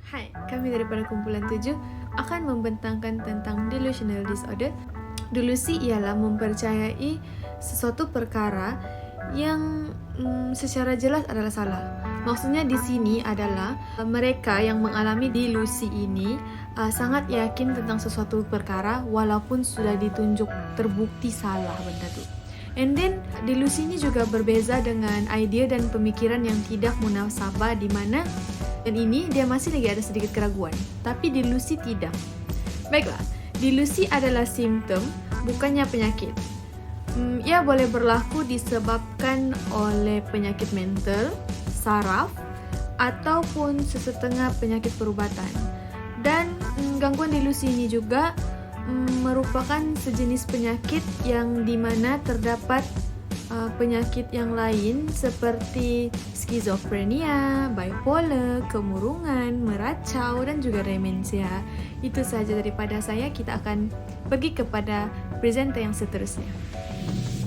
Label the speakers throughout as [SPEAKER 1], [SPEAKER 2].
[SPEAKER 1] Hai, kami daripada kumpulan 7 akan membentangkan tentang delusional disorder. Delusi ialah mempercayai sesuatu perkara yang secara jelas adalah salah. Maksudnya di sini adalah mereka yang mengalami delusi ini sangat yakin tentang sesuatu perkara walaupun sudah ditunjuk terbukti salah benda tu. And then delusi ini juga berbeza dengan idea dan pemikiran yang tidak munasabah, di mana dan ini dia masih lagi ada sedikit keraguan, tapi delusi tidak. Baiklah, delusi adalah simptom, bukannya penyakit. Ia boleh berlaku disebabkan oleh penyakit mental, saraf, ataupun sesetengah penyakit perubatan. Dan gangguan delusi ini juga merupakan sejenis penyakit yang dimana terdapat penyakit yang lain seperti skizofrenia, bipolar, kemurungan, meracau dan juga demensia. Itu sahaja daripada saya. Kita akan pergi kepada presenter yang seterusnya.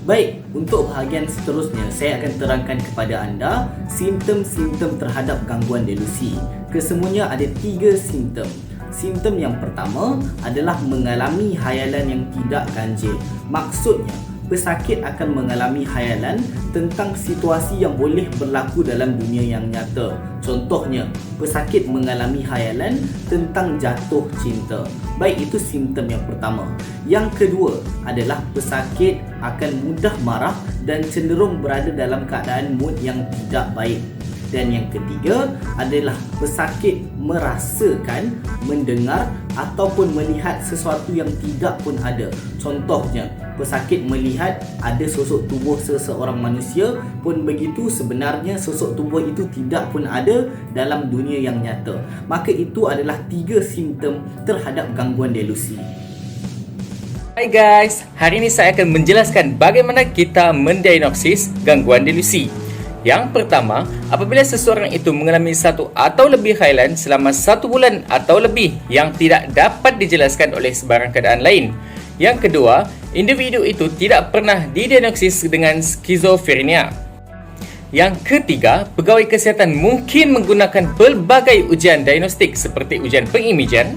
[SPEAKER 2] Baik, untuk bahagian seterusnya saya akan terangkan kepada anda simptom-simptom terhadap gangguan delusi. Kesemuanya ada 3 simptom. Simptom yang pertama adalah mengalami hayalan yang tidak ganjil. Maksudnya, pesakit akan mengalami hayalan tentang situasi yang boleh berlaku dalam dunia yang nyata. Contohnya, pesakit mengalami hayalan tentang jatuh cinta. Baik, itu simptom yang pertama. Yang kedua adalah pesakit akan mudah marah dan cenderung berada dalam keadaan mood yang tidak baik. Dan yang ketiga adalah pesakit merasakan, mendengar ataupun melihat sesuatu yang tidak pun ada. Contohnya, pesakit melihat ada sosok tubuh seseorang manusia, pun begitu sebenarnya sosok tubuh itu tidak pun ada dalam dunia yang nyata. Maka itu adalah 3 simptom terhadap gangguan delusi.
[SPEAKER 3] Hai guys, hari ini saya akan menjelaskan bagaimana kita mendiagnosis gangguan delusi. Yang pertama, apabila seseorang itu mengalami satu atau lebih hayalan selama 1 bulan atau lebih yang tidak dapat dijelaskan oleh sebarang keadaan lain. Yang kedua, individu itu tidak pernah didiagnosis dengan skizofrenia. Yang ketiga, pegawai kesihatan mungkin menggunakan pelbagai ujian diagnostik seperti ujian pengimajan,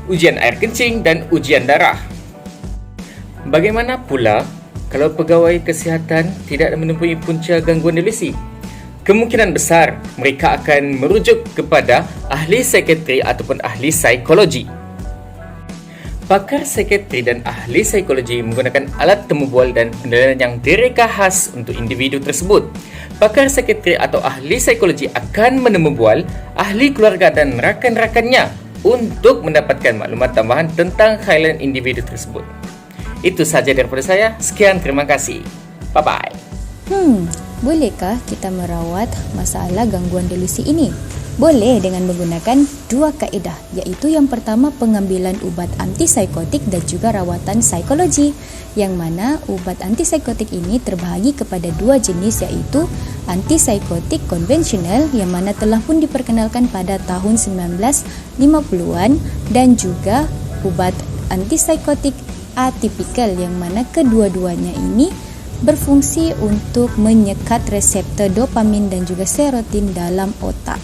[SPEAKER 3] ujian air kencing dan ujian darah. Bagaimana pula kalau pegawai kesihatan tidak mempunyai punca gangguan delusi? Kemungkinan besar mereka akan merujuk kepada ahli psikiatri ataupun ahli psikologi. Pakar psikiatri dan ahli psikologi menggunakan alat temu bual dan penilaian yang direka khas untuk individu tersebut. Pakar psikiatri atau ahli psikologi akan menemu bual ahli keluarga dan rakan-rakannya untuk mendapatkan maklumat tambahan tentang hayalan individu tersebut. Itu sahaja daripada saya. Sekian, terima kasih. Bye-bye.
[SPEAKER 4] Bolehkah kita merawat masalah gangguan delusi ini? Boleh dengan menggunakan 2 kaedah, iaitu yang pertama pengambilan ubat antipsikotik dan juga rawatan psikologi, yang mana ubat antipsikotik ini terbahagi kepada 2 jenis, iaitu antipsikotik konvensional yang mana telah pun diperkenalkan pada tahun 1950-an dan juga ubat antipsikotik atipikal yang mana kedua-duanya ini berfungsi untuk menyekat reseptor dopamin dan juga serotonin dalam otak.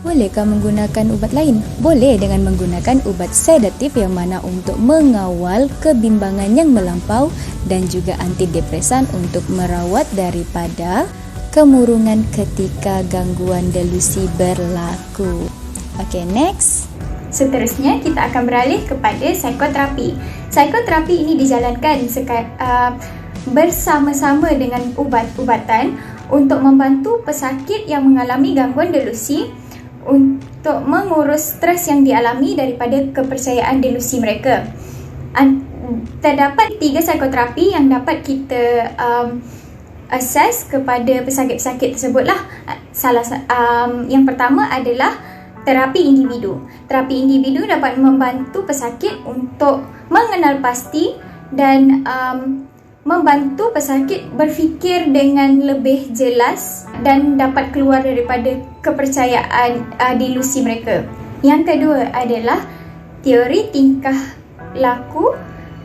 [SPEAKER 4] Bolehkah menggunakan ubat lain? Boleh dengan menggunakan ubat sedatif yang mana untuk mengawal kebimbangan yang melampau dan juga antidepresan untuk merawat daripada kemurungan ketika gangguan delusi berlaku. Okay, next.
[SPEAKER 5] Seterusnya, kita akan beralih kepada psikoterapi. Psikoterapi ini dijalankan bersama-sama dengan ubat-ubatan untuk membantu pesakit yang mengalami gangguan delusi untuk mengurus stres yang dialami daripada kepercayaan delusi mereka. Terdapat 3 psikoterapi yang dapat kita assess kepada pesakit-pesakit tersebutlah. Yang pertama adalah terapi individu. Terapi individu dapat membantu pesakit untuk mengenal pasti dan membantu pesakit berfikir dengan lebih jelas dan dapat keluar daripada kepercayaan delusi mereka. Yang kedua adalah teori tingkah laku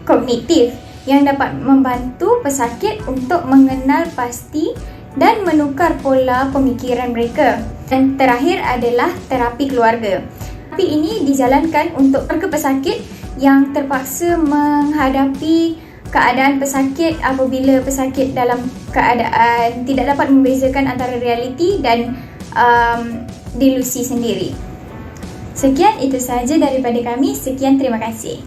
[SPEAKER 5] kognitif yang dapat membantu pesakit untuk mengenal pasti dan menukar pola pemikiran mereka. Dan terakhir adalah terapi keluarga. Tapi ini dijalankan untuk keluarga pesakit yang terpaksa menghadapi keadaan pesakit apabila pesakit dalam keadaan tidak dapat membezakan antara realiti dan delusi sendiri. Sekian, itu sahaja daripada kami. Sekian, terima kasih.